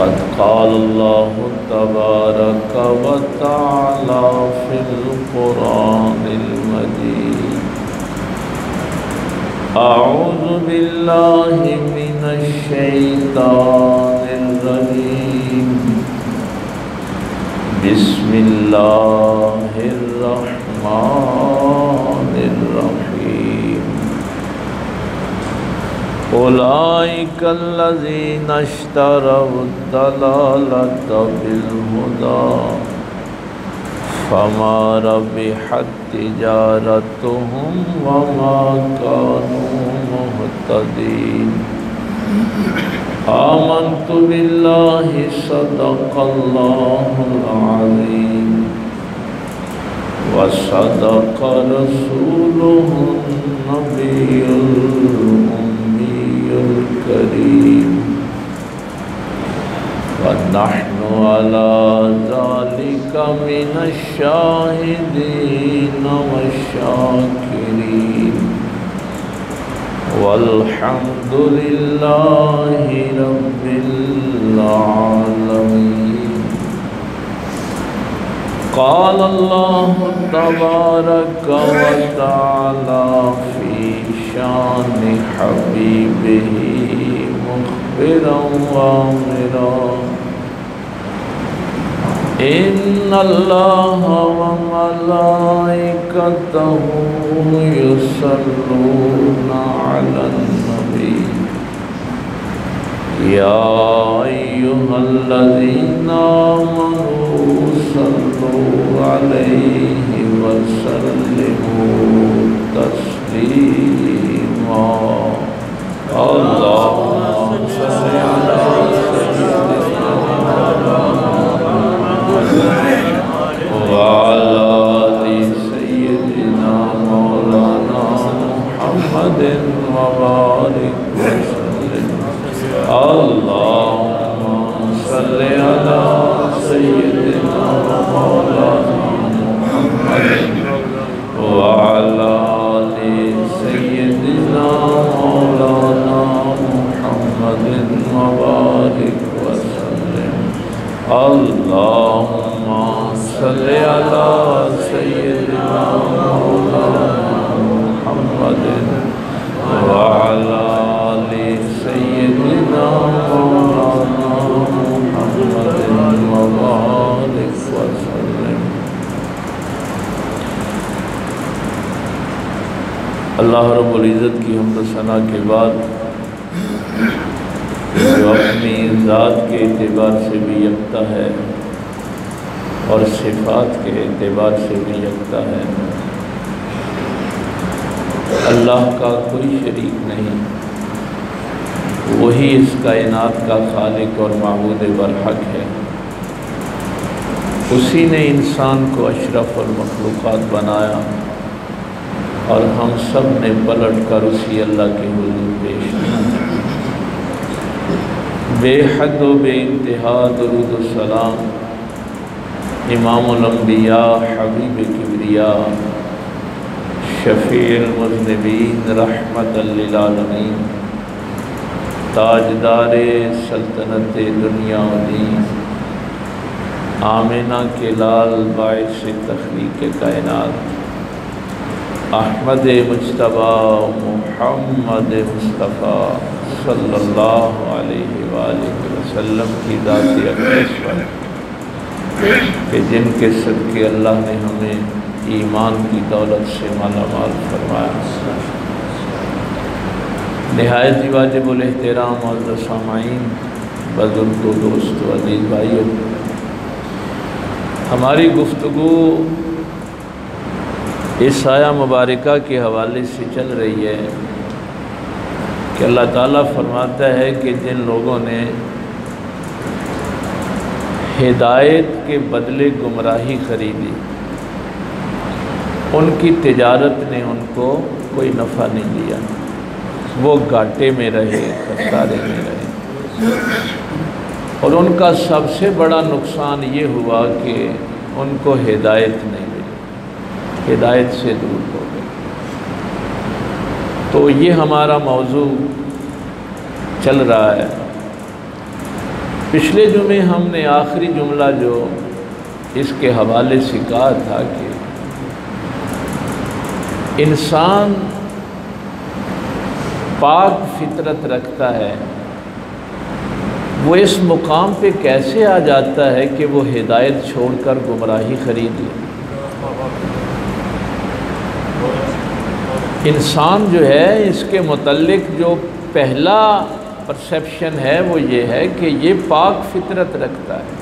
قد قال الله تبارك وتعالى في القرآن المجيد أعوذ بالله من الشيطان الرجيم بسم الله الرحمن الرحيم أولئك الذين اشتروا الضلالة بالهدى فما ربحت تجارتهم وما كانوا مهتدين آمنت بالله صدق الله العظيم وصدق رسوله النبي الأمي الكريم ونحن على ذلك من الشاهدين والشاكرين والحمد لله رب العالمين قال الله تبارك وتعالى في شان حبيبه مخبرا وامرا إن الله وملائكته يصلون على النبي يا أيها الذين آمنوا صلوا عليه وسلموا تسليما اللهم صل على وعلى آل سيدنا مولانا محمد وبارك وسلم اللهم صل على سيدنا مولانا محمد وعلى آل سيدنا مولانا محمد وبارك وسلم اللهم صل على سيدنا مولانا محمد وعلى آل سيدنا مولانا محمد وبارك وسلم اللہ رب العزت کی حمد و ثنا کے بعد جو اپنی ذات کے اعتبار سے بھی یکتا ہے اور صفات کے اعتبار سے بھی یکتا ہے، اللہ کا کوئی شریک نہیں، وہی اس کائنات کا خالق اور معبود برحق ہے۔ اسی نے انسان کو اشرف المخلوقات بنایا اور ہم سب نے پلٹ کر اسی اللہ کے حضور پیش کیا۔ بے حد و بے انتہا درود و سلام امام الانبیاء حبیب کبریاء شفیع المذنبین رحمت للعالمین تاجدار سلطنت دنیا و دین آمنہ کے لال باعث تخلیق کائنات احمد مجتبیٰ محمد مصطفیٰ صلی اللہ علیہ وآلہ وسلم کی ذات اقدس پر کہ جن کے صدقے اللہ نے ہمیں ایمان کی دولت سے مالا مال فرمایا۔ نہایت ہی واجب الاحترام معزز سامعین، بزرگ و دوست و عزیز بھائیوں، ہماری گفتگو اس آیہ مبارکہ کے حوالے سے چل رہی ہے کہ اللہ تعالیٰ فرماتا ہے کہ جن لوگوں نے ہدایت کے بدلے گمراہی خریدی، ان کی تجارت نے ان کو کوئی نفع نہیں دیا، وہ گھاٹے میں رہے، خسارے میں رہے، اور ان کا سب سے بڑا نقصان یہ ہوا کہ ان کو ہدایت نہیں ملی، ہدایت سے دور ہو گئے۔ تو یہ ہمارا موضوع چل رہا ہے پچھلے جمعے ہم نے آخری جملہ جو اس کے حوالے سے کہا تھا کہ انسان پاک فطرت رکھتا ہے، وہ اس مقام پہ کیسے آ جاتا ہے کہ وہ ہدایت چھوڑ کر گمراہی خرید لے۔ انسان جو ہے اس کے متعلق جو پہلا پرسیپشن ہے وہ یہ ہے کہ یہ پاک فطرت رکھتا ہے۔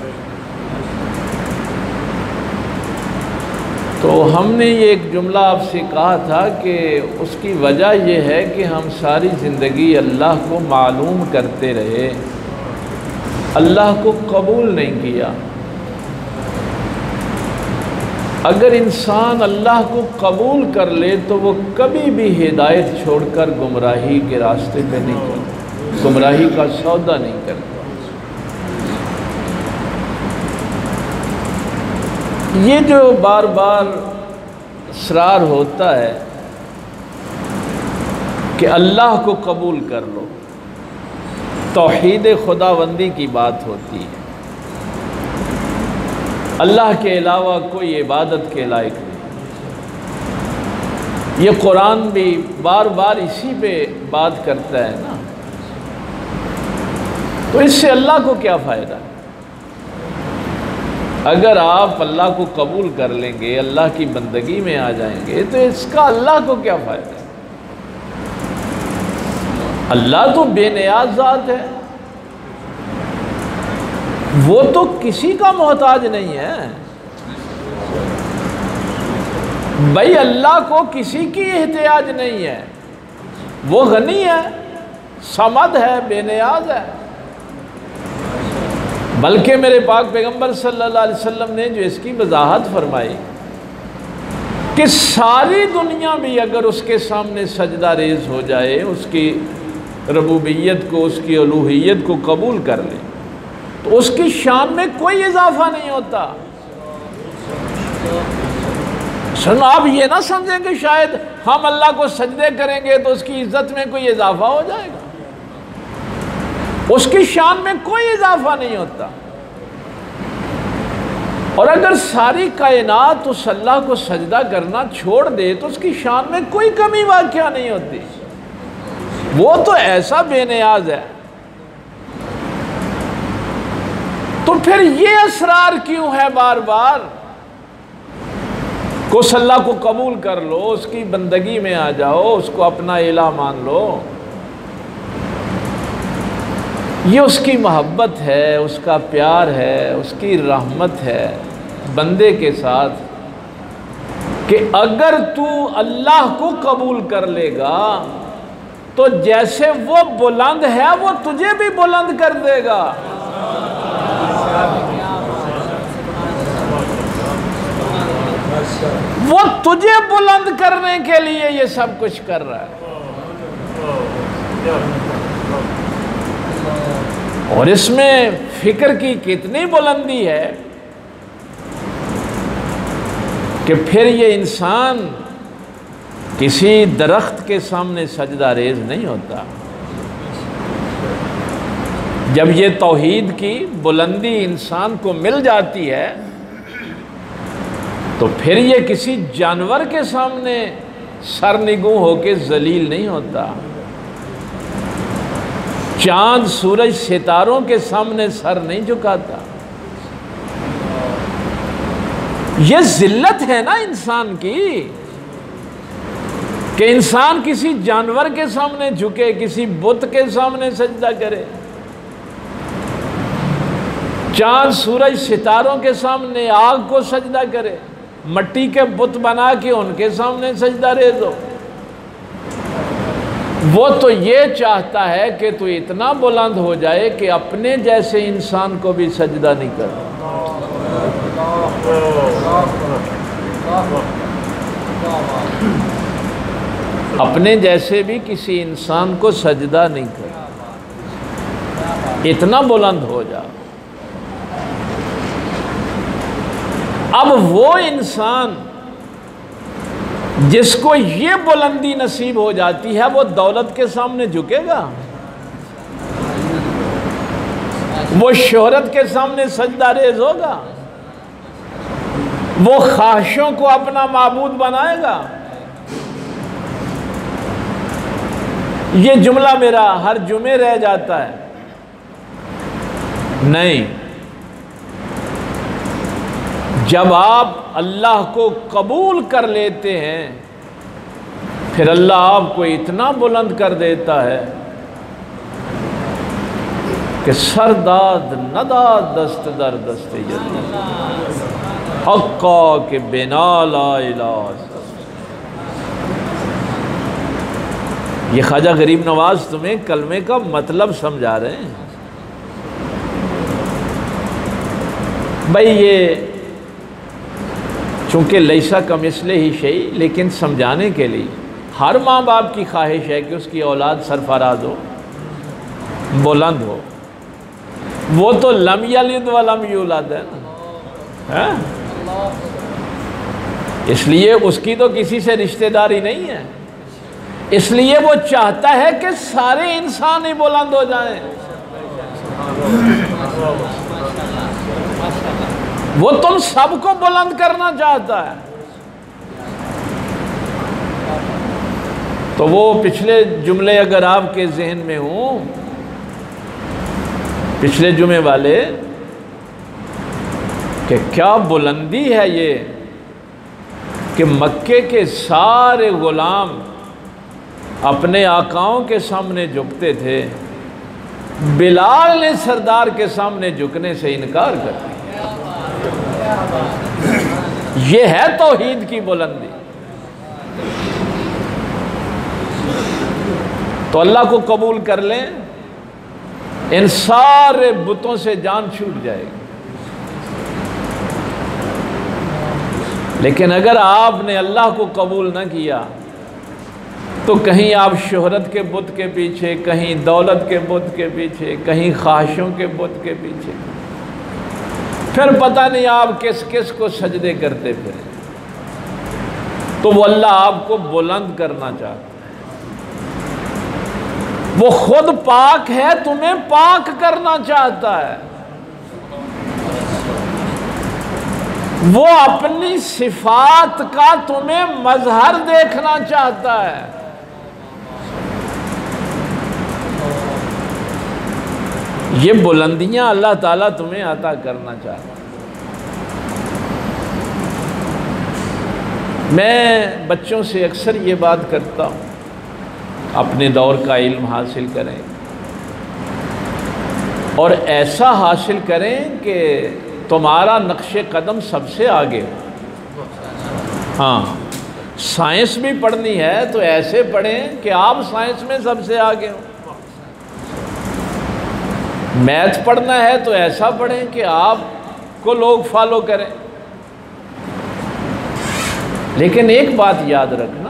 تو ہم نے یہ ایک جملہ آپ سے کہا تھا کہ اس کی وجہ یہ ہے کہ ہم ساری زندگی اللہ کو معلوم کرتے رہے، اللہ کو قبول نہیں کیا۔ اگر انسان اللہ کو قبول کر لے تو وہ کبھی بھی ہدایت چھوڑ کر گمراہی کے راستے پہ نہیں چلتا، گمراہی کا سودا نہیں کرتا۔ یہ جو بار بار اصرار ہوتا ہے کہ اللہ کو قبول کر لو، توحید خداوندی کی بات ہوتی ہے، اللہ کے علاوہ کوئی عبادت کے لائق نہیں۔ یہ قرآن بھی بار بار اسی پہ بات کرتا ہے نا، تو اس سے اللہ کو کیا فائدہ ہے؟ اگر آپ اللہ کو قبول کر لیں گے، اللہ کی بندگی میں آ جائیں گے، تو اس کا اللہ کو کیا فائدہ ہے؟ اللہ تو بے نیاز ذات ہے، وہ تو کسی کا محتاج نہیں ہے۔ بھائی اللہ کو کسی کی احتیاج نہیں ہے، وہ غنی ہے، صمد ہے، بے نیاز ہے۔ بلکہ میرے پاک پیغمبر صلی اللہ علیہ وسلم نے جو اس کی وضاحت فرمائی کہ ساری دنیا بھی اگر اس کے سامنے سجدہ ریز ہو جائے، اس کی ربوبیت کو، اس کی الوہیت کو قبول کر لے، تو اس کی شان میں کوئی اضافہ نہیں ہوتا۔ آپ یہ نہ سمجھیں کہ شاید ہم اللہ کو سجدے کریں گے تو اس کی عزت میں کوئی اضافہ ہو جائے گا، اس کی شان میں کوئی اضافہ نہیں ہوتا۔ اور اگر ساری کائنات اس اللہ کو سجدہ کرنا چھوڑ دے تو اس کی شان میں کوئی کمی واقعہ نہیں ہوتی، وہ تو ایسا بے نیاز ہے۔ تو پھر یہ اصرار کیوں ہے بار بار کہ اس اللہ کو قبول کر لو، اس کی بندگی میں آ جاؤ، اس کو اپنا الہ مان لو؟ یہ اس کی محبت ہے، اس کا پیار ہے، اس کی رحمت ہے بندے کے ساتھ کہ اگر تو اللہ کو قبول کر لے گا تو جیسے وہ بلند ہے وہ تجھے بھی بلند کر دے گا۔ وہ تجھے بلند کرنے کے لیے یہ سب کچھ کر رہا ہے۔ اور اس میں فکر کی کتنی بلندی ہے کہ پھر یہ انسان کسی درخت کے سامنے سجدہ ریز نہیں ہوتا۔ جب یہ توحید کی بلندی انسان کو مل جاتی ہے تو پھر یہ کسی جانور کے سامنے سرنگوں ہو کے ذلیل نہیں ہوتا، چاند سورج ستاروں کے سامنے سر نہیں جھکاتا۔ یہ ذلت ہے نا انسان کی کہ انسان کسی جانور کے سامنے جھکے، کسی بت کے سامنے سجدہ کرے، چاند سورج ستاروں کے سامنے آگ کو سجدہ کرے، مٹی کے بت بنا کے ان کے سامنے سجدہ ریز ہو۔ وہ تو یہ چاہتا ہے کہ تو اتنا بلند ہو جائے کہ اپنے جیسے انسان کو بھی سجدہ نہیں کرتا، اپنے جیسے بھی کسی انسان کو سجدہ نہیں کرتا، اتنا بلند ہو جا۔ اب وہ انسان جس کو یہ بلندی نصیب ہو جاتی ہے وہ دولت کے سامنے جھکے گا؟ وہ شہرت کے سامنے سجدہ ریز ہوگا، وہ خواہشوں کو اپنا معبود بنائے گا۔ یہ جملہ میرا ہر جمعے رہ جاتا ہے، نہیں، جب آپ اللہ کو قبول کر لیتے ہیں پھر اللہ آپ کو اتنا بلند کر دیتا ہے کہ سرداد نداد دست در دست جنت حقا کہ بنا لا الہ۔ یہ خواجہ غریب نواز تمہیں کلمے کا مطلب سمجھا رہے ہیں۔ بھائی یہ چونکہ لیسا کمثلہ ہی شیء، لیکن سمجھانے کے لیے ہر ماں باپ کی خواہش ہے کہ اس کی اولاد سرفراز ہو، بلند ہو۔ وہ تو لم یلد ولم یولد ہے نا، اس لیے اس کی تو کسی سے رشتہ داری نہیں ہے، اس لیے وہ چاہتا ہے کہ سارے انسان ہی بلند ہو جائیں۔ وہ تم سب کو بلند کرنا چاہتا ہے۔ تو وہ پچھلے جملے اگر آپ کے ذہن میں ہوں، پچھلے جمعے والے، کہ کیا بلندی ہے یہ کہ مکے کے سارے غلام اپنے آقاؤں کے سامنے جھکتے تھے، بلال نے سردار کے سامنے جھکنے سے انکار کر دیا۔ یہ ہے توحید کی بلندی۔ تو اللہ کو قبول کر لیں، ان سارے بتوں سے جان چھوٹ جائے گی۔ لیکن اگر آپ نے اللہ کو قبول نہ کیا تو کہیں آپ شہرت کے بت کے پیچھے، کہیں دولت کے بت کے پیچھے، کہیں خواہشوں کے بت کے پیچھے، پھر پتہ نہیں آپ کس کس کو سجدے کرتے پھریں۔ تو وہ اللہ آپ کو بلند کرنا چاہتا ہے، وہ خود پاک ہے، تمہیں پاک کرنا چاہتا ہے۔ وہ اپنی صفات کا تمہیں مظہر دیکھنا چاہتا ہے۔ یہ بلندیاں اللہ تعالیٰ تمہیں عطا کرنا چاہتا ہے۔ میں بچوں سے اکثر یہ بات کرتا ہوں، اپنے دور کا علم حاصل کریں اور ایسا حاصل کریں کہ تمہارا نقش قدم سب سے آگے ہو۔ ہاں، سائنس بھی پڑھنی ہے تو ایسے پڑھیں کہ آپ سائنس میں سب سے آگے ہو۔ میتھ پڑھنا ہے تو ایسا پڑھیں کہ آپ کو لوگ فالو کریں۔ لیکن ایک بات یاد رکھنا،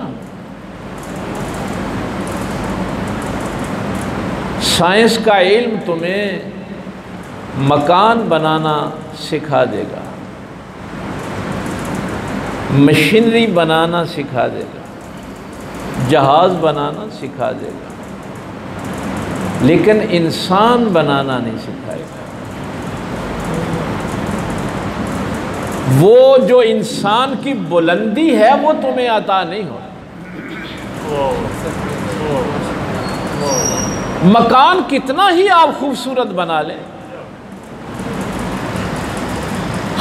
سائنس کا علم تمہیں مکان بنانا سکھا دے گا، مشینری بنانا سکھا دے گا، جہاز بنانا سکھا دے گا، لیکن انسان بنانا نہیں سکھائے گا۔ وہ جو انسان کی بلندی ہے وہ تمہیں عطا نہیں ہو۔ مکان کتنا ہی آپ خوبصورت بنا لیں،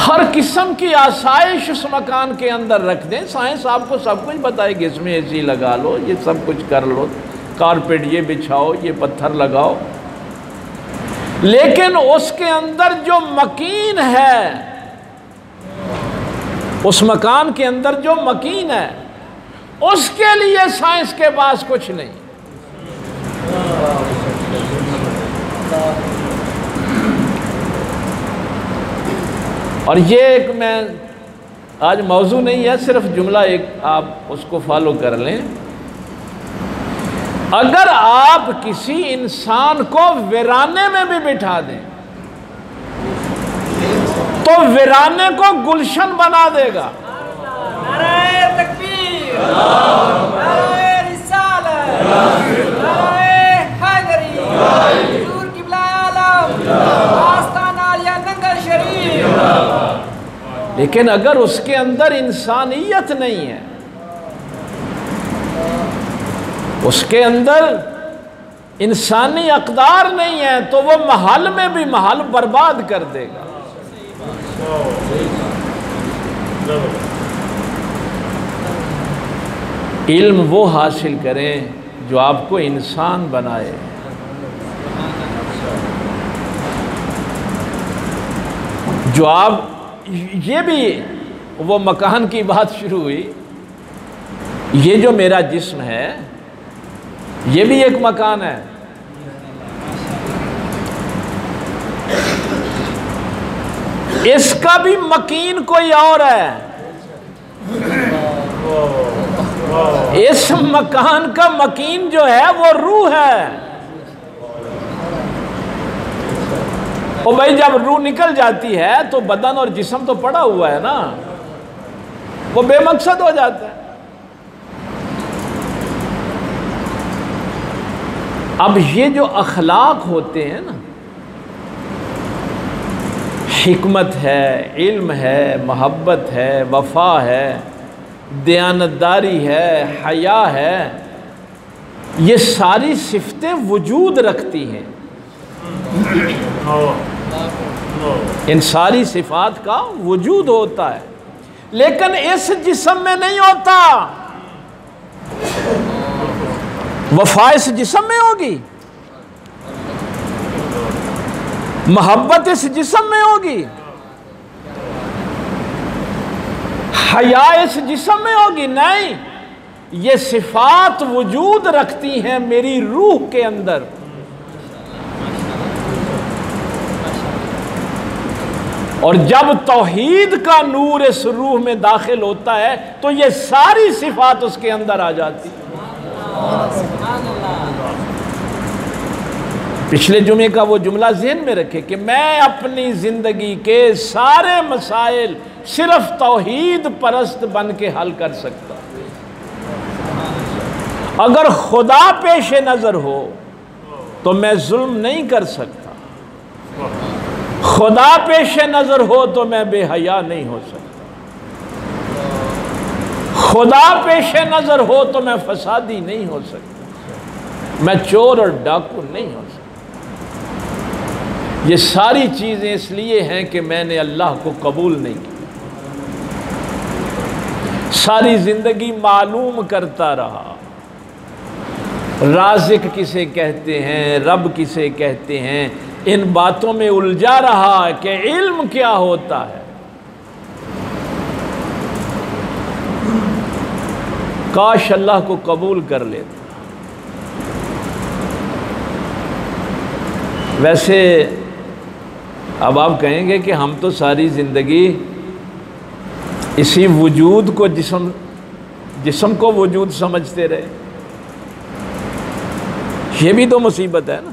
ہر قسم کی آسائش اس مکان کے اندر رکھ دیں، سائنس آپ کو سب کچھ بتائے گی، اس میں اے سی لگا لو، یہ سب کچھ کر لو، کارپیٹ یہ بچھاؤ، یہ پتھر لگاؤ، لیکن اس کے اندر جو مکین ہے، اس مکان کے اندر جو مکین ہے، اس کے لیے سائنس کے پاس کچھ نہیں۔ اور یہ ایک میں آج موضوع نہیں ہے، صرف جملہ ایک آپ اس کو فالو کر لیں۔ اگر آپ کسی انسان کو ویرانے میں بھی بٹھا دیں تو ویرانے کو گلشن بنا دے گا۔ نعرہ تکبیر، نعرہ رسالت، نعرہ حیدری، حضور قبلہ عالم۔ لیکن اگر اس کے اندر انسانیت نہیں ہے، اس کے اندر انسانی اقدار نہیں ہے، تو وہ محل میں بھی محل برباد کر دے گا۔ علم وہ حاصل کریں جو آپ کو انسان بنائے۔ جو آپ، یہ بھی وہ مکان کی بات شروع ہوئی، یہ جو میرا جسم ہے یہ بھی ایک مکان ہے۔ اس کا بھی مکین کوئی اور ہے۔ اس مکان کا مکین جو ہے وہ روح ہے۔ اور بھائی جب روح نکل جاتی ہے تو بدن اور جسم تو پڑا ہوا ہے نا، وہ بے مقصد ہو جاتا ہے۔ اب یہ جو اخلاق ہوتے ہیں نا، حکمت ہے، علم ہے، محبت ہے، وفا ہے، دیانتداری ہے، حیا ہے، یہ ساری صفتیں وجود رکھتی ہیں۔ ان ساری صفات کا وجود ہوتا ہے، لیکن اس جسم میں نہیں ہوتا۔ وفا اس جسم میں ہوگی، محبت اس جسم میں ہوگی، حیا اس جسم میں ہوگی؟ نہیں، یہ صفات وجود رکھتی ہیں میری روح کے اندر۔ اور جب توحید کا نور اس روح میں داخل ہوتا ہے تو یہ ساری صفات اس کے اندر آ جاتی۔ پچھلے جمعے کا وہ جملہ ذہن میں رکھے کہ میں اپنی زندگی کے سارے مسائل صرف توحید پرست بن کے حل کر سکتا ہوں۔ اگر خدا پیش نظر ہو تو میں ظلم نہیں کر سکتا، خدا پیش نظر ہو تو میں بے حیا نہیں ہو سکتا، خدا پیش نظر ہو تو میں فسادی نہیں ہو سکتا، میں چور اور ڈاکو نہیں ہو سکتا۔ یہ ساری چیزیں اس لیے ہیں کہ میں نے اللہ کو قبول نہیں کیا، ساری زندگی معلوم کرتا رہا رازق کسے کہتے ہیں، رب کسے کہتے ہیں، ان باتوں میں الجھا رہا کہ علم کیا ہوتا ہے۔ کاش اللہ کو قبول کر لیتا۔ ویسے اب آپ کہیں گے کہ ہم تو ساری زندگی اسی وجود کو جسم کو وجود سمجھتے رہے، یہ بھی تو مصیبت ہے نا۔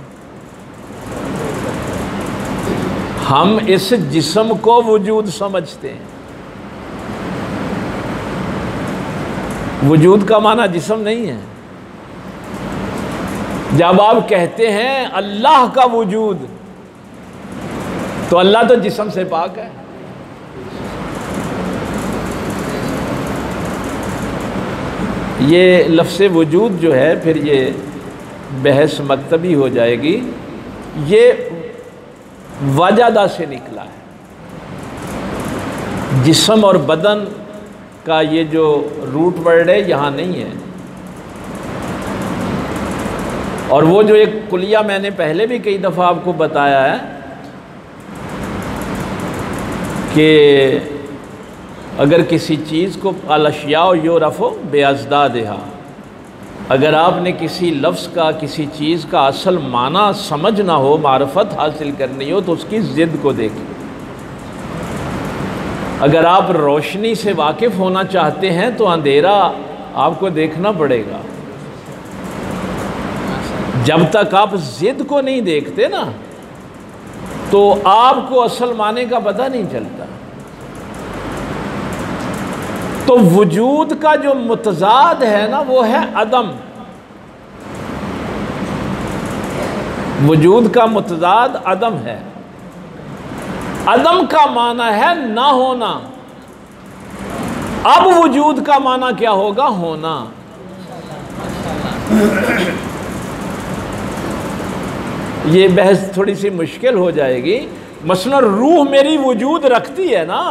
ہم اس جسم کو وجود سمجھتے ہیں۔ وجود کا معنی جسم نہیں ہے۔ جب آپ کہتے ہیں اللہ کا وجود تو اللہ تو جسم سے پاک ہے۔ یہ لفظ وجود جو ہے پھر یہ بحث مکتبی ہو جائے گی، یہ وجدہ سے نکلا ہے۔ جسم اور بدن کا یہ جو روٹ ورڈ ہے یہاں نہیں ہے۔ اور وہ جو ایک کلیہ میں نے پہلے بھی کئی دفعہ آپ کو بتایا ہے کہ اگر کسی چیز کو الاشیاء یعرف بازدادہا، اگر آپ نے کسی لفظ کا، کسی چیز کا اصل معنی سمجھنا ہو، معرفت حاصل کرنی ہو، تو اس کی ضد کو دیکھیں۔ اگر آپ روشنی سے واقف ہونا چاہتے ہیں تو اندھیرا آپ کو دیکھنا پڑے گا۔ جب تک آپ ضد کو نہیں دیکھتے نا تو آپ کو اصل معنی کا پتہ نہیں چلتا۔ تو وجود کا جو متضاد ہے نا وہ ہے عدم۔ وجود کا متضاد عدم ہے۔ عدم کا معنی ہے نہ ہونا، اب وجود کا معنی کیا ہوگا؟ ہونا۔ یہ بحث تھوڑی سی مشکل ہو جائے گی۔ مثلا روح میری وجود رکھتی ہے نا،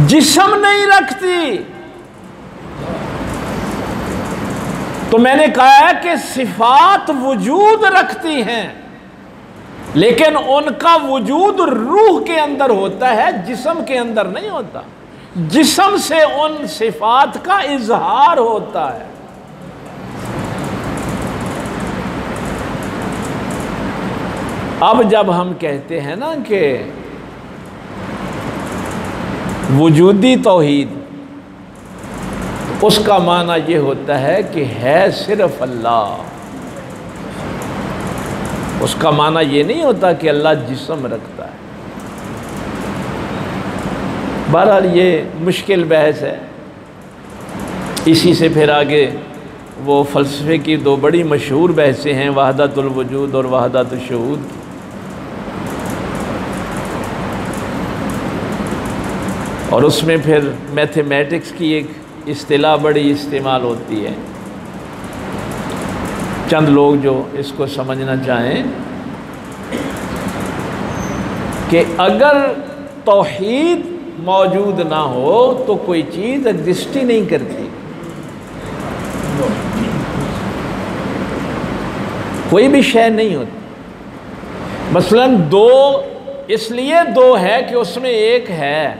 جسم نہیں رکھتی۔ تو میں نے کہا ہے کہ صفات وجود رکھتی ہیں، لیکن ان کا وجود روح کے اندر ہوتا ہے، جسم کے اندر نہیں ہوتا۔ جسم سے ان صفات کا اظہار ہوتا ہے۔ اب جب ہم کہتے ہیں نا کہ وجودی توحید، اس کا معنی یہ ہوتا ہے کہ ہے صرف اللہ۔ اس کا معنی یہ نہیں ہوتا کہ اللہ جسم رکھتا ہے۔ بہرحال یہ مشکل بحث ہے۔ اسی سے پھر آگے وہ فلسفے کی دو بڑی مشہور بحثیں ہیں، وحدت الوجود اور وحدت الشہود۔ اور اس میں پھر میتھمیٹکس کی ایک اصطلاح بڑی استعمال ہوتی ہے۔ چند لوگ جو اس کو سمجھنا چاہیں کہ اگر توحید موجود نہ ہو تو کوئی چیز ایگزسٹ ہی نہیں کرتی، کوئی بھی شے نہیں ہوتی۔ مثلا دو اس لیے دو ہے کہ اس میں ایک ہے،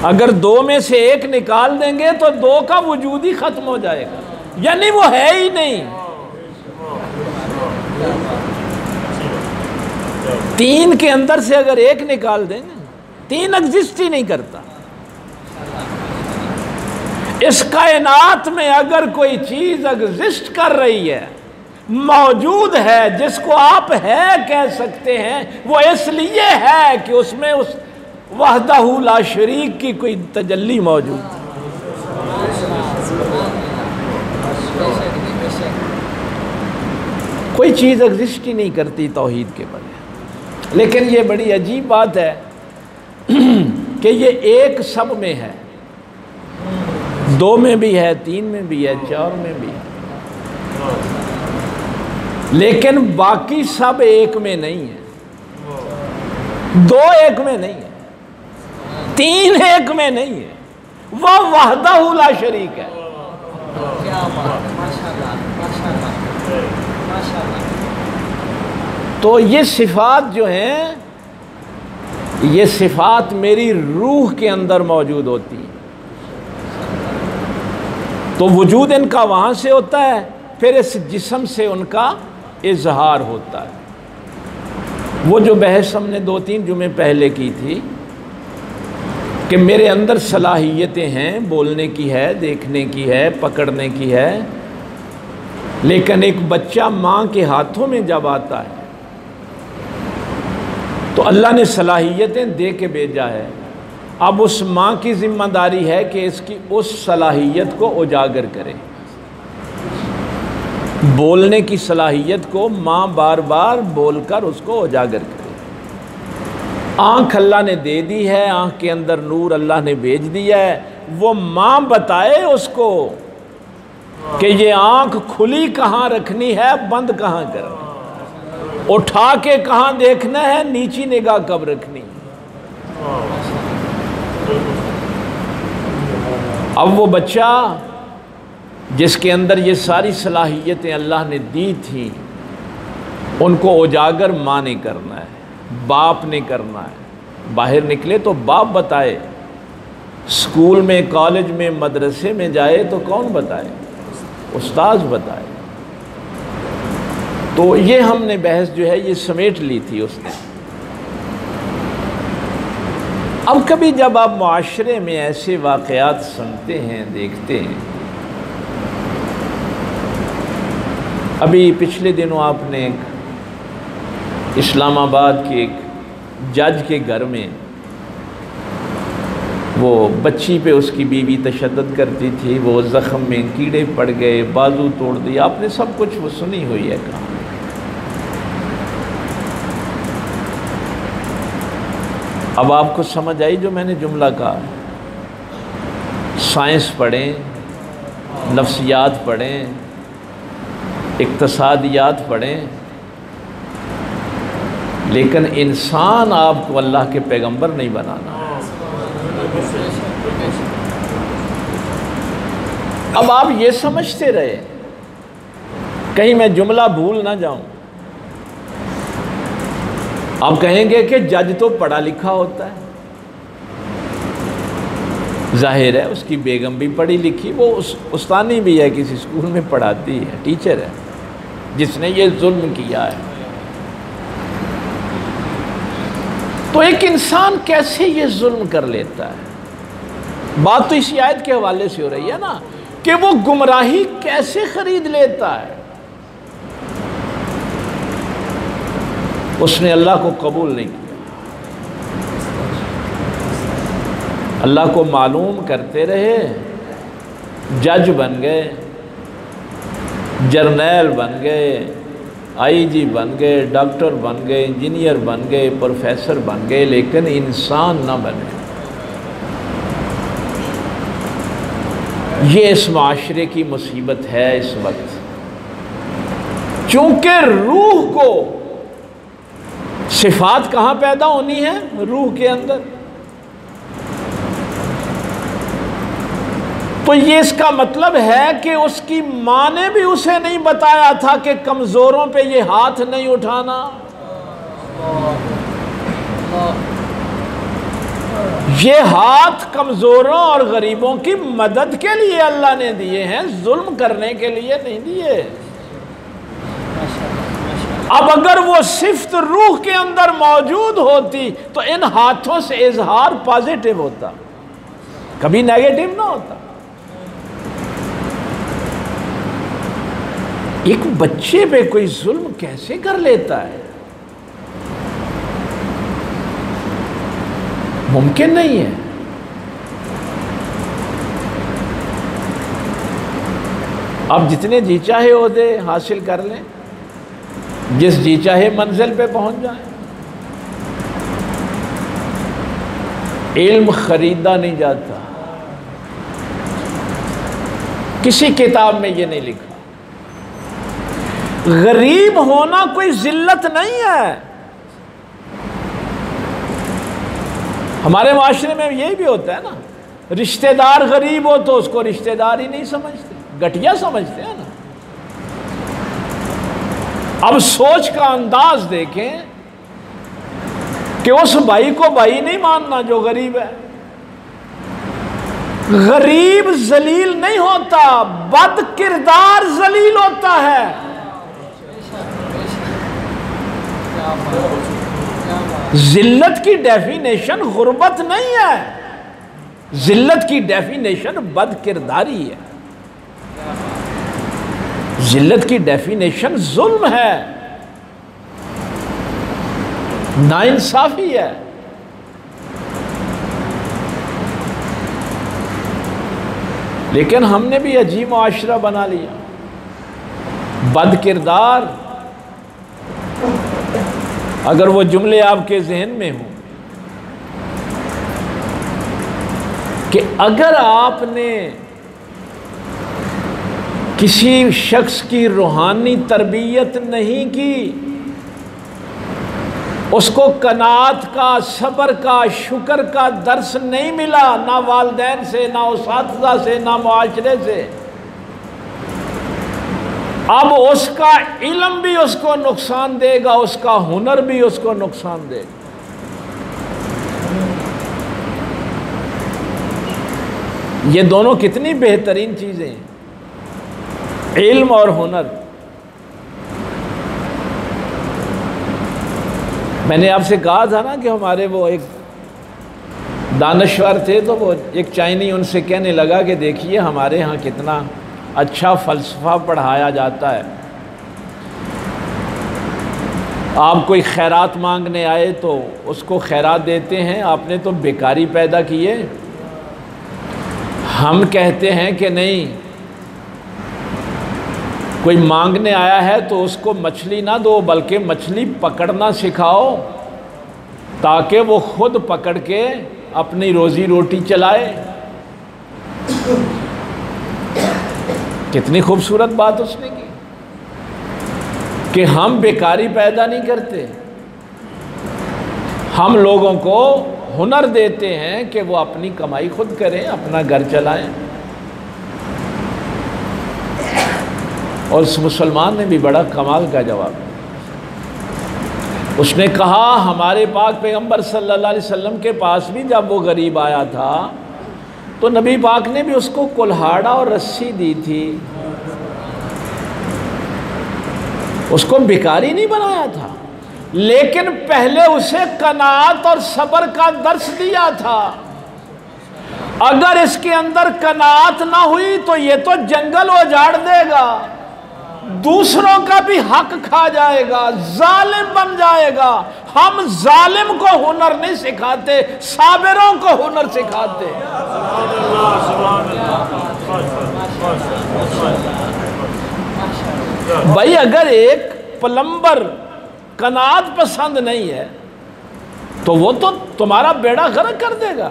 اگر دو میں سے ایک نکال دیں گے تو دو کا وجود ہی ختم ہو جائے گا، یعنی وہ ہے ہی نہیں۔ تین کے اندر سے اگر ایک نکال دیں گے، تین ایگزسٹ ہی نہیں کرتا۔ اس کائنات میں اگر کوئی چیز ایگزسٹ کر رہی ہے، موجود ہے، جس کو آپ ہے کہہ سکتے ہیں، وہ اس لیے ہے کہ اس میں اس وحدہ لا شریک کی کوئی تجلی موجود ہے۔ کوئی چیز ایگزسٹ ہی نہیں کرتی توحید کے بغیر۔ لیکن یہ بڑی عجیب بات ہے کہ یہ ایک سب میں ہے، دو میں بھی ہے، تین میں بھی ہے، چار میں بھی ہے، لیکن باقی سب ایک میں نہیں ہے، دو ایک میں نہیں ہے، تین ایک میں نہیں ہے، وہ وحدہ لا شریک ہے۔ تو یہ صفات جو ہیں، یہ صفات میری روح کے اندر موجود ہوتی ہیں، تو وجود ان کا وہاں سے ہوتا ہے، پھر اس جسم سے ان کا اظہار ہوتا ہے۔ وہ جو بحث ہم نے 2-3 جمعے پہلے کی تھی کہ میرے اندر صلاحیتیں ہیں، بولنے کی ہے، دیکھنے کی ہے، پکڑنے کی ہے، لیکن ایک بچہ ماں کے ہاتھوں میں جب آتا ہے تو اللہ نے صلاحیتیں دے کے بھیجا ہے۔ اب اس ماں کی ذمہ داری ہے کہ اس کی اس صلاحیت کو اجاگر کرے۔ بولنے کی صلاحیت کو ماں بار بار بول کر اس کو اجاگر کرے۔ آنکھ اللہ نے دے دی ہے، آنکھ کے اندر نور اللہ نے بھیج دیا ہے، وہ ماں بتائے اس کو کہ یہ آنکھ کھلی کہاں رکھنی ہے، بند کہاں کرنی، اٹھا کے کہاں دیکھنا ہے، نیچی نگاہ کب رکھنی۔ اب وہ بچہ جس کے اندر یہ ساری صلاحیتیں اللہ نے دی تھیں، ان کو اجاگر ماں نے کرنا ہے، باپ نے کرنا ہے۔ باہر نکلے تو باپ بتائے، اسکول میں، کالج میں، مدرسے میں جائے تو کون بتائے؟ استاذ بتائے۔ تو یہ ہم نے بحث جو ہے یہ سمیٹ لی تھی اس نے۔ اب کبھی جب آپ معاشرے میں ایسے واقعات سنتے ہیں، دیکھتے ہیں، ابھی پچھلے دنوں آپ نے ایک اسلام آباد کے ایک جج کے گھر میں وہ بچی پہ اس کی بیوی تشدد کرتی تھی، وہ زخم میں کیڑے پڑ گئے، بازو توڑ دیا، آپ نے سب کچھ وہ سنی ہوئی ہے کہا۔ اب آپ کو سمجھ آئی جو میں نے جملہ کہا؟ سائنس پڑھیں، نفسیات پڑھیں، اقتصادیات پڑھیں، لیکن انسان آپ کو اللہ کے پیغمبر نہیں بنانا۔ اب آپ یہ سمجھتے رہے، کہیں میں جملہ بھول نہ جاؤں، آپ کہیں گے کہ جج تو پڑھا لکھا ہوتا ہے، ظاہر ہے اس کی بیگم بھی پڑھی لکھی، وہ استانی بھی ہے، کسی اسکول میں پڑھاتی ہے، ٹیچر ہے، جس نے یہ ظلم کیا ہے۔ تو ایک انسان کیسے یہ ظلم کر لیتا ہے؟ بات تو اسی آیت کے حوالے سے ہو رہی ہے نا، کہ وہ گمراہی کیسے خرید لیتا ہے۔ اس نے اللہ کو قبول نہیں کیا، اللہ کو معلوم کرتے رہے، جج بن گئے، جرنیل بن گئے، آئی جی بن گئے، ڈاکٹر بن گئے، انجینئر بن گئے، پروفیسر بن گئے، لیکن انسان نہ بنے۔ یہ اس معاشرے کی مصیبت ہے اس وقت، چونکہ روح کو صفات کہاں پیدا ہونی ہے؟ روح کے اندر۔ تو یہ اس کا مطلب ہے کہ اس کی ماں نے بھی اسے نہیں بتایا تھا کہ کمزوروں پہ یہ ہاتھ نہیں اٹھانا۔ یہ ہاتھ کمزوروں اور غریبوں کی مدد کے لیے اللہ نے دیے ہیں، ظلم کرنے کے لیے نہیں دیے۔ اب اگر وہ صفت روح کے اندر موجود ہوتی تو ان ہاتھوں سے اظہار پازیٹو ہوتا، کبھی نیگیٹو نہ ہوتا۔ ایک بچے پہ کوئی ظلم کیسے کر لیتا ہے؟ ممکن نہیں ہے۔ آپ جتنے جی چاہے عہدے حاصل کر لیں، جس جی چاہے منزل پہ پہنچ جائیں، علم خریدا نہیں جاتا۔ کسی کتاب میں یہ نہیں لکھا۔ غریب ہونا کوئی ذلت نہیں ہے۔ ہمارے معاشرے میں یہی بھی ہوتا ہے نا، رشتہ دار غریب ہو تو اس کو رشتہ دار ہی نہیں سمجھتے، گٹھیا سمجھتے ہیں نا۔ اب سوچ کا انداز دیکھیں کہ اس بھائی کو بھائی نہیں ماننا جو غریب ہے۔ غریب ذلیل نہیں ہوتا، بد کردار ذلیل ہوتا ہے۔ ذلت کی ڈیفینیشن غربت نہیں ہے، ذلت کی ڈیفینیشن بد کرداری ہے، ذلت کی ڈیفینیشن ظلم ہے، ناانصافی ہے۔ لیکن ہم نے بھی عجیب معاشرہ بنا لیا، بد کردار۔ اگر وہ جملے آپ کے ذہن میں ہوں کہ اگر آپ نے کسی شخص کی روحانی تربیت نہیں کی، اس کو قناعت کا، صبر کا، شکر کا درس نہیں ملا، نہ والدین سے، نہ اساتذہ سے، نہ معاشرے سے، اب اس کا علم بھی اس کو نقصان دے گا، اس کا ہنر بھی اس کو نقصان دے گا۔ یہ دونوں کتنی بہترین چیزیں ہیں، علم اور ہنر۔ میں نے آپ سے کہا تھا نا کہ ہمارے وہ ایک دانشور تھے، تو وہ ایک چائنی ان سے کہنے لگا کہ دیکھیے ہمارے ہاں کتنا اچھا فلسفہ پڑھایا جاتا ہے، آپ کوئی خیرات مانگنے آئے تو اس کو خیرات دیتے ہیں، آپ نے تو بیکاری پیدا کی ہے۔ ہم کہتے ہیں کہ نہیں، کوئی مانگنے آیا ہے تو اس کو مچھلی نہ دو بلکہ مچھلی پکڑنا سکھاؤ۔ تاکہ وہ خود پکڑ کے اپنی روزی روٹی چلائے۔ کتنی خوبصورت بات اس نے کی کہ ہم بیکاری پیدا نہیں کرتے، ہم لوگوں کو ہنر دیتے ہیں کہ وہ اپنی کمائی خود کریں، اپنا گھر چلائیں۔ اور اس مسلمان نے بھی بڑا کمال کا جواب دیا۔ اس نے کہا ہمارے پاک پیغمبر صلی اللہ علیہ وسلم کے پاس بھی جب وہ غریب آیا تھا تو نبی پاک نے بھی اس کو کلہاڑا اور رسی دی تھی، اس کو بھکاری نہیں بنایا تھا، لیکن پہلے اسے قناعت اور صبر کا درس دیا تھا۔ اگر اس کے اندر قناعت نہ ہوئی تو یہ تو جنگل اجاڑ دے گا، دوسروں کا بھی حق کھا جائے گا، ظالم بن جائے گا۔ ہم ظالم کو ہنر نہیں سکھاتے، صابروں کو ہنر سکھاتے۔ بھائی اگر ایک پلمبر قناعت پسند نہیں ہے تو وہ تو تمہارا بیڑا غرق کر دے گا۔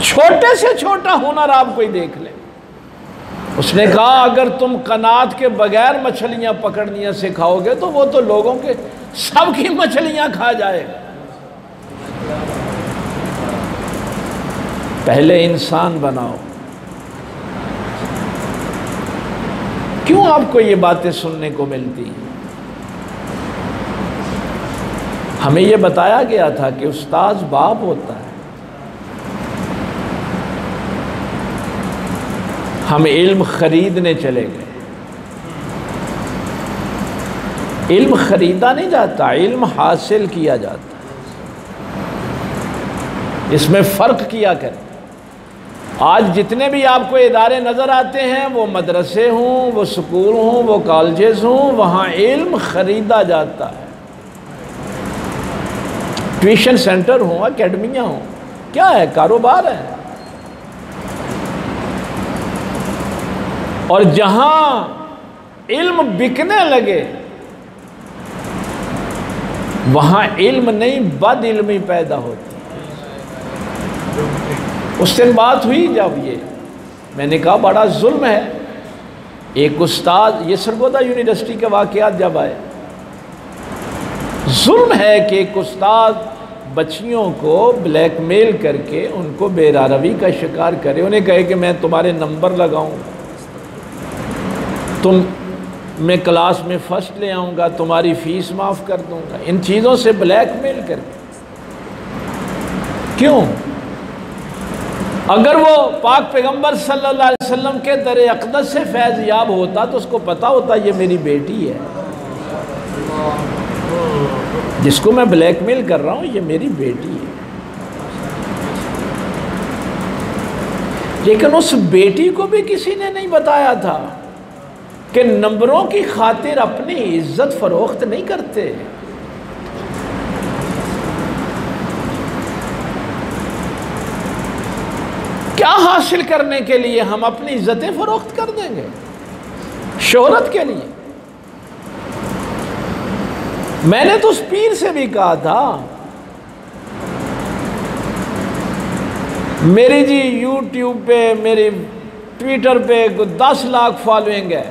چھوٹے سے چھوٹا ہنر آپ کوئی دیکھ لیں۔ اس نے کہا اگر تم قناعت کے بغیر مچھلیاں پکڑنیاں سکھاؤ گے تو وہ تو لوگوں کے سب کی مچھلیاں کھا جائے گا۔ پہلے انسان بناؤ۔ کیوں آپ کو یہ باتیں سننے کو ملتی ہیں؟ ہمیں یہ بتایا گیا تھا کہ استاذ باپ ہوتا ہے۔ ہم علم خریدنے چلے گئے۔ علم خریدا نہیں جاتا، علم حاصل کیا جاتا ہے۔ اس میں فرق کیا کریں۔ آج جتنے بھی آپ کو ادارے نظر آتے ہیں، وہ مدرسے ہوں، وہ سکول ہوں، وہ کالجز ہوں، وہاں علم خریدا جاتا ہے۔ ٹیوشن سینٹر ہوں، اکیڈمیاں ہوں، کیا ہے؟ کاروبار ہے۔ اور جہاں علم بکنے لگے وہاں علم نہیں بد علمی پیدا ہوتی۔ اس دن بات ہوئی جب میں نے کہا بڑا ظلم ہے۔ ایک استاد، یہ سرگودا یونیورسٹی کے واقعات جب آئے، ظلم ہے کہ ایک استاد بچیوں کو بلیک میل کر کے ان کو بے روی کا شکار کرے، انہیں کہے کہ میں تمہارے نمبر لگاؤں گا، میں کلاس میں فرسٹ لے آؤں گا، تمہاری فیس معاف کر دوں گا، ان چیزوں سے بلیک میل کر کے۔ کیوں؟ اگر وہ پاک پیغمبر صلی اللہ علیہ وسلم کے در اقدس سے فیض یاب ہوتا تو اس کو پتا ہوتا یہ میری بیٹی ہے، جس کو میں بلیک میل کر رہا ہوں یہ میری بیٹی ہے۔ لیکن اس بیٹی کو بھی کسی نے نہیں بتایا تھا کہ نمبروں کی خاطر اپنی عزت فروخت نہیں کرتے۔ کیا حاصل کرنے کے لیے ہم اپنی عزتیں فروخت کر دیں گے؟ شہرت کے لیے۔ میں نے تو اس پیر سے بھی کہا تھا میری جی یوٹیوب پہ، میری ٹویٹر پہ 10 لاکھ فالوئنگ ہے۔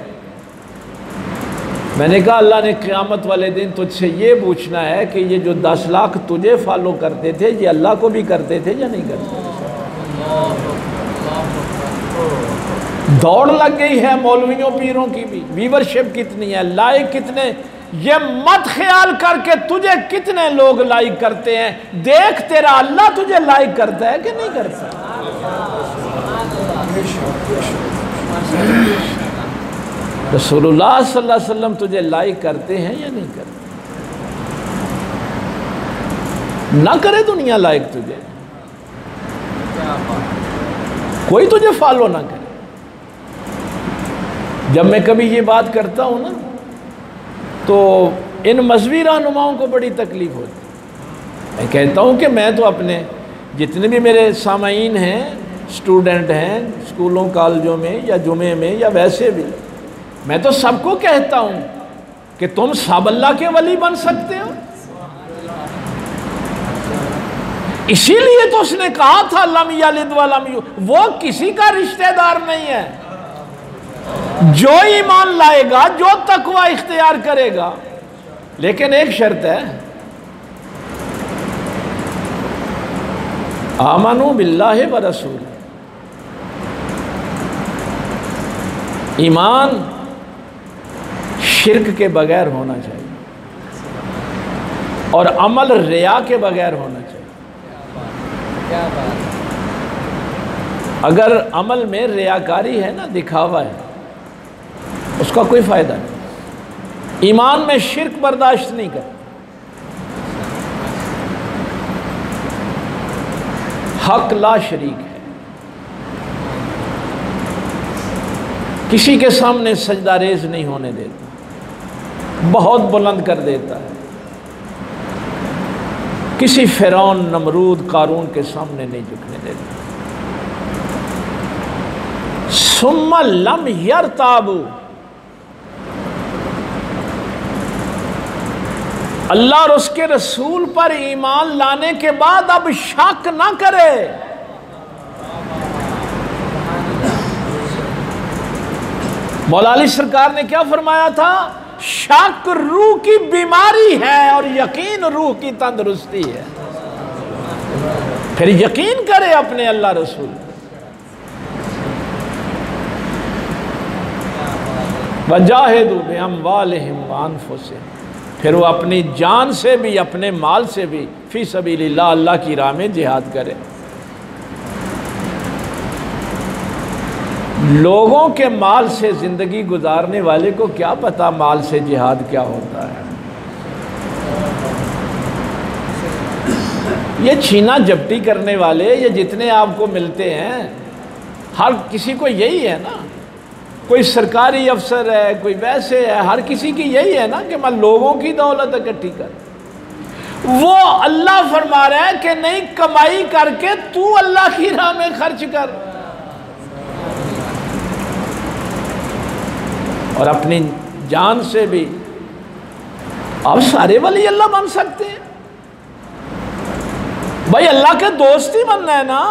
میں نے کہا اللہ نے قیامت والے دن تجھ سے یہ پوچھنا ہے کہ یہ جو 10 لاکھ تجھے فالو کرتے تھے یہ اللہ کو بھی کرتے تھے یا نہیں کرتے؟ دوڑ لگ گئی ہے مولویوں پیروں کی بھی، ویورشپ کتنی ہے، لائک کتنے، یہ مت خیال کر کے تجھے کتنے لوگ لائک کرتے ہیں، دیکھ تیرا اللہ تجھے لائک کرتا ہے کہ نہیں کرتا۔ رسول اللہ صلی اللہ علیہ وسلم تجھے لائک کرتے ہیں یا نہیں کرتے؟ نہ کرے دنیا لائک تجھے، کوئی تجھے فالو نہ کرے۔ جب میں کبھی یہ بات کرتا ہوں نا تو ان مذہبی رہنماؤں کو بڑی تکلیف ہوتی ہے۔ میں کہتا ہوں کہ میں تو اپنے جتنے بھی میرے سامعین ہیں، اسٹوڈنٹ ہیں اسکولوں کالجوں میں یا جمعے میں یا ویسے بھی، میں تو سب کو کہتا ہوں کہ تم سب اللہ کے ولی بن سکتے ہو۔ اسی لیے تو اس نے کہا تھا لم یلد ولم یولد، وہ کسی کا رشتہ دار نہیں ہے۔ جو ایمان لائے گا، جو تقوی اختیار کرے گا، لیکن ایک شرط ہے، آمنوا باللہ ورسول، ایمان شرک کے بغیر ہونا چاہیے اور عمل ریا کے بغیر ہونا چاہیے۔ اگر عمل میں ریاکاری ہے نا، دکھاوا ہے، اس کا کوئی فائدہ نہیں۔ ایمان میں شرک برداشت نہیں کرتا۔ حق لا شریک ہے، کسی کے سامنے سجدہ ریز نہیں ہونے دیتا، بہت بلند کر دیتا ہے، کسی فرعون، نمرود، قارون کے سامنے نہیں جھکنے دیتا۔ ثم لم یرتابوا، اللہ اور اس کے رسول پر ایمان لانے کے بعد اب شک نہ کرے۔ مولا علی سرکار نے کیا فرمایا تھا؟ شک روح کی بیماری ہے اور یقین روح کی تندرستی ہے۔ پھر یقین کرے اپنے اللہ رسول۔ وَجَاهِدُوا بِأَمْوَالِهِمْ وَأَنفُسِهِمْ، پھر وہ اپنی جان سے بھی، اپنے مال سے بھی فی سبیل اللہ، اللہ کی راہ میں جہاد کرے۔ لوگوں کے مال سے زندگی گزارنے والے کو کیا پتا مال سے جہاد کیا ہوتا ہے؟ یہ چھینا جھپٹی کرنے والے، یہ جتنے آپ کو ملتے ہیں، ہر کسی کو یہی ہے نا، کوئی سرکاری افسر ہے، کوئی ویسے ہے، ہر کسی کی یہی ہے نا کہ میں لوگوں کی دولت اکٹھی کر۔ وہ اللہ فرما رہا ہے کہ نہیں، کمائی کر کے تو اللہ کی راہ میں خرچ کر، اور اپنی جان سے بھی۔ آپ سارے ولی اللہ بن سکتے ہیں بھائی، اللہ کے دوست ہی بننا ہے نا۔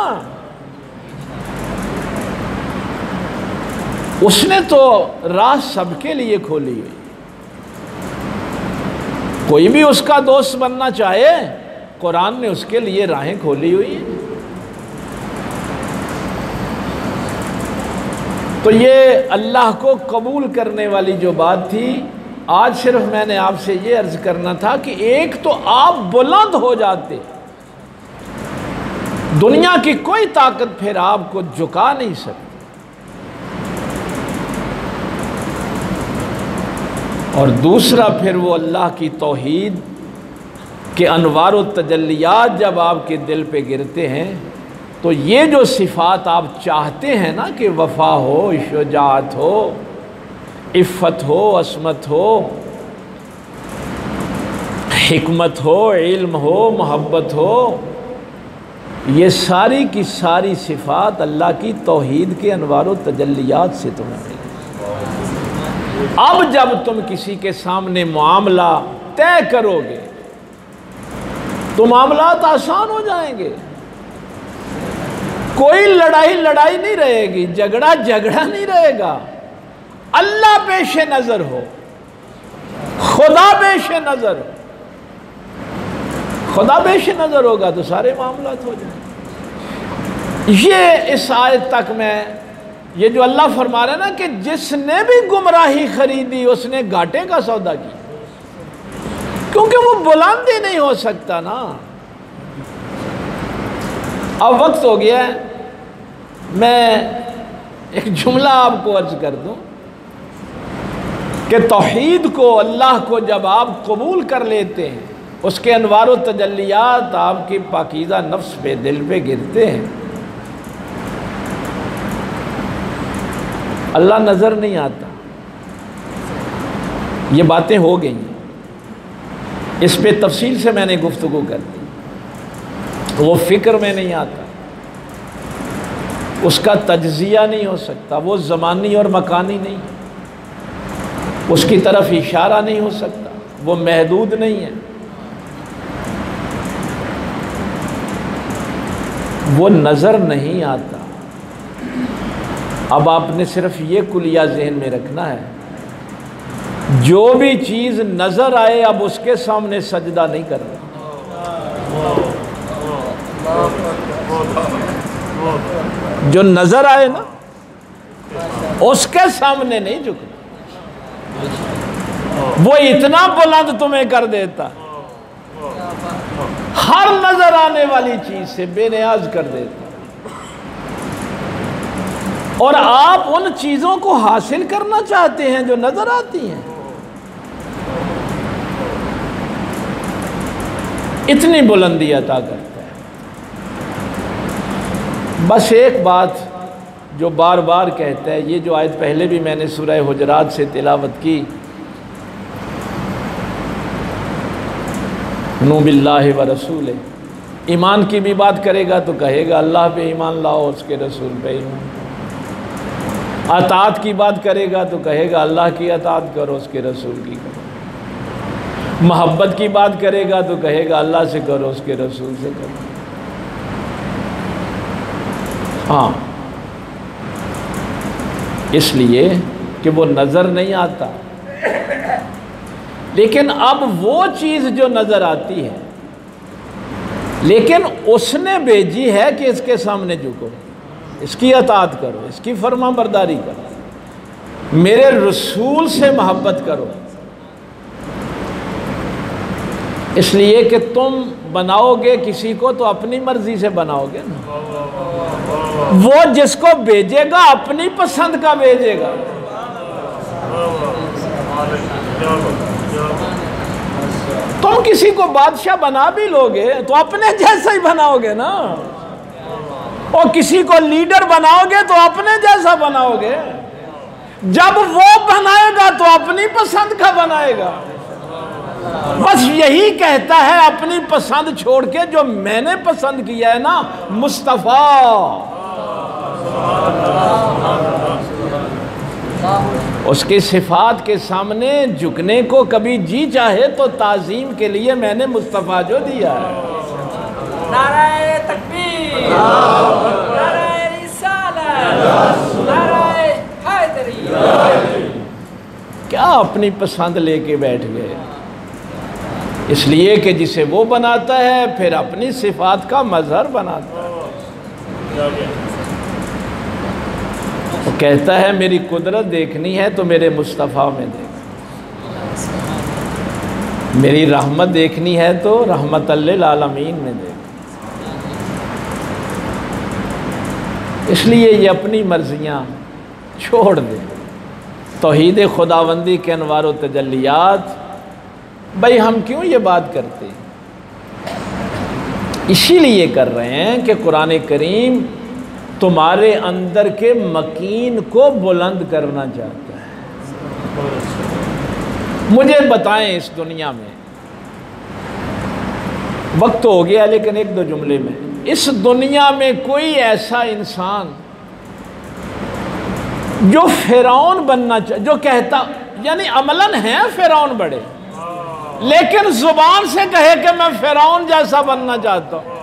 اس نے تو راہ سب کے لیے کھولی ہوئی، کوئی بھی اس کا دوست بننا چاہے، قرآن نے اس کے لیے راہیں کھولی ہوئی ہیں۔ تو یہ اللہ کو قبول کرنے والی جو بات تھی، آج صرف میں نے آپ سے یہ عرض کرنا تھا کہ ایک تو آپ بلند ہو جاتے، دنیا کی کوئی طاقت پھر آپ کو جھکا نہیں سکتی، اور دوسرا پھر وہ اللہ کی توحید کے انوار و تجلیات جب آپ کے دل پہ گرتے ہیں، تو یہ جو صفات آپ چاہتے ہیں نا کہ وفا ہو، شجاعت ہو، عفت ہو، عصمت ہو، حکمت ہو، علم ہو، محبت ہو، یہ ساری کی ساری صفات اللہ کی توحید کے انوار و تجلیات سے تمہیں ملیں۔ اب جب تم کسی کے سامنے معاملہ طے کرو گے تو معاملات آسان ہو جائیں گے، کوئی لڑائی نہیں رہے گی، جھگڑا نہیں رہے گا۔ اللہ پیش نظر ہو، خدا پیش نظر ہو، خدا پیش نظر ہوگا تو سارے معاملات ہو جائیں۔ یہ اس آیت تک میں یہ جو اللہ فرما رہا ہے نا کہ جس نے بھی گمراہی خریدی اس نے گھاٹے کا سودا کیا، کیونکہ وہ بلند ہی نہیں ہو سکتا نا۔ اب وقت ہو گیا ہے، میں ایک جملہ آپ کو عرض کر دوں کہ توحید کو، اللہ کو جب آپ قبول کر لیتے ہیں، اس کے انوار و تجلیات آپ کی پاکیزہ نفس پہ، دل پہ گرتے ہیں، اللہ نظر نہیں آتا۔ یہ باتیں ہو گئی ہیں، اس پہ تفصیل سے میں نے گفتگو کر دی، وہ فکر میں نہیں آتا، اس کا تجزیہ نہیں ہو سکتا، وہ زمانی اور مکانی نہیں ہے، اس کی طرف اشارہ نہیں ہو سکتا، وہ محدود نہیں ہے۔ وہ نظر نہیں آتا۔ اب آپ نے صرف یہ کلیہ ذہن میں رکھنا ہے، جو بھی چیز نظر آئے اب اس کے سامنے سجدہ نہیں کرنا، جو نظر آئے نا اس کے سامنے نہیں جھکنا۔ وہ اتنا بلند تمہیں کر دیتا، ہر نظر آنے والی چیز سے بے نیاز کر دیتا، اور آپ ان چیزوں کو حاصل کرنا چاہتے ہیں جو نظر آتی ہیں۔ اتنی بلندی عطا کرتا ہے۔ بس ایک بات جو بار بار کہتا ہے، یہ جو آیت پہلے بھی میں نے سورہ حجرات سے تلاوت کی، نو باللہ و رسول، ایمان کی بھی بات کرے گا تو کہے گا اللہ پہ ایمان لاؤ، اس کے رسول پہ ایمان، اطاعت کی بات کرے گا تو کہے گا اللہ کی اطاعت کرو، اس کے رسول کی کرو، محبت کی بات کرے گا تو کہے گا اللہ سے کرو، اس کے رسول سے کرو۔ ہاں، اس لیے کہ وہ نظر نہیں آتا، لیکن اب وہ چیز جو نظر آتی ہے لیکن اس نے بھیجی ہے کہ اس کے سامنے جھکو، اس کی اطاعت کرو، اس کی فرما برداری کرو، میرے رسول سے محبت کرو، اس لیے کہ تم بناؤ گے کسی کو تو اپنی مرضی سے بناؤ گے نا، وہ جس کو بھیجے گا اپنی پسند کا بھیجے گا۔ تم کسی کو بادشاہ بنا بھی لوگے تو اپنے جیسا ہی بناؤ گے نا، اور کسی کو لیڈر بناؤ گے تو اپنے جیسا بناؤ گے، جب وہ بنائے گا تو اپنی پسند کا بنائے گا۔ بس یہی کہتا ہے اپنی پسند چھوڑ کے جو میں نے پسند کیا ہے نا، مصطفیٰ، اس کی صفات کے سامنے جھکنے کو کبھی جی چاہے تو تعظیم کے لیے میں نے مصطفیٰ جو دیا ہے۔ نعرہ تکبیر، نعرہ رسالت، نعرہ حیدری۔ کیا اپنی پسند لے کے بیٹھ گئے؟ اس لیے کہ جسے وہ بناتا ہے پھر اپنی صفات کا مظہر بناتا ہے۔ وہ کہتا ہے میری قدرت دیکھنی ہے تو میرے مصطفیٰ میں دیکھ، میری رحمت دیکھنی ہے تو رحمت للعالمین میں دیکھ۔ اس لیے یہ اپنی مرضیاں چھوڑ دے۔ توحید خداوندی کے انوار و تجلیات، بھائی ہم کیوں یہ بات کرتے ہیں؟ اسی لیے کر رہے ہیں کہ قرآن کریم تمہارے اندر کے مکین کو بلند کرنا چاہتا ہے۔ مجھے بتائیں اس دنیا میں، وقت ہو گیا لیکن ایک دو جملے میں، اس دنیا میں کوئی ایسا انسان جو فرعون بننا چاہتا، جو کہتا، یعنی عملاً ہیں فرعون بڑے، لیکن زبان سے کہے کہ میں فرعون جیسا بننا چاہتا ہوں؟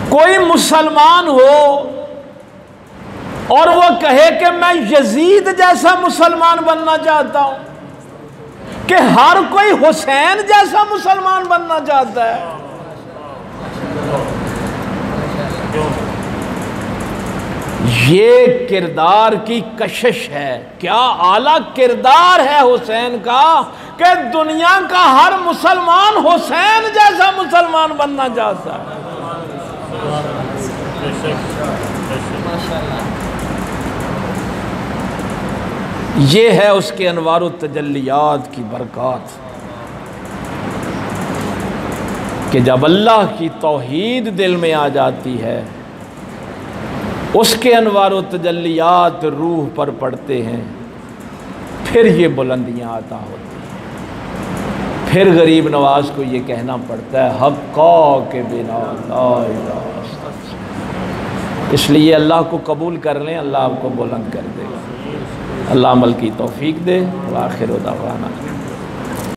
کوئی مسلمان ہو اور وہ کہے کہ میں یزید جیسا مسلمان بننا چاہتا ہوں، کہ ہر کوئی حسین جیسا مسلمان بننا چاہتا ہے؟ یہ کردار کی کشش ہے۔ کیا اعلیٰ کردار ہے حسین کا کہ دنیا کا ہر مسلمان حسین جیسا مسلمان بننا چاہتا ہے۔ یہ ہے اس کے انوار و تجلیات کی برکات، کہ جب اللہ کی توحید دل میں آ جاتی ہے، اس کے انوار و تجلیات روح پر پڑتے ہیں، پھر یہ بلندیاں عطا ہوتی ہیں۔ پھر غریب نواز کو یہ کہنا پڑتا ہے حقا کے بنا لا الہ الا اللہ۔ اس لیے اللہ کو قبول کر لیں، اللہ آپ کو بلند کر دے گا۔ اللہ عمل کی توفیق دے۔ وآخر دعوانا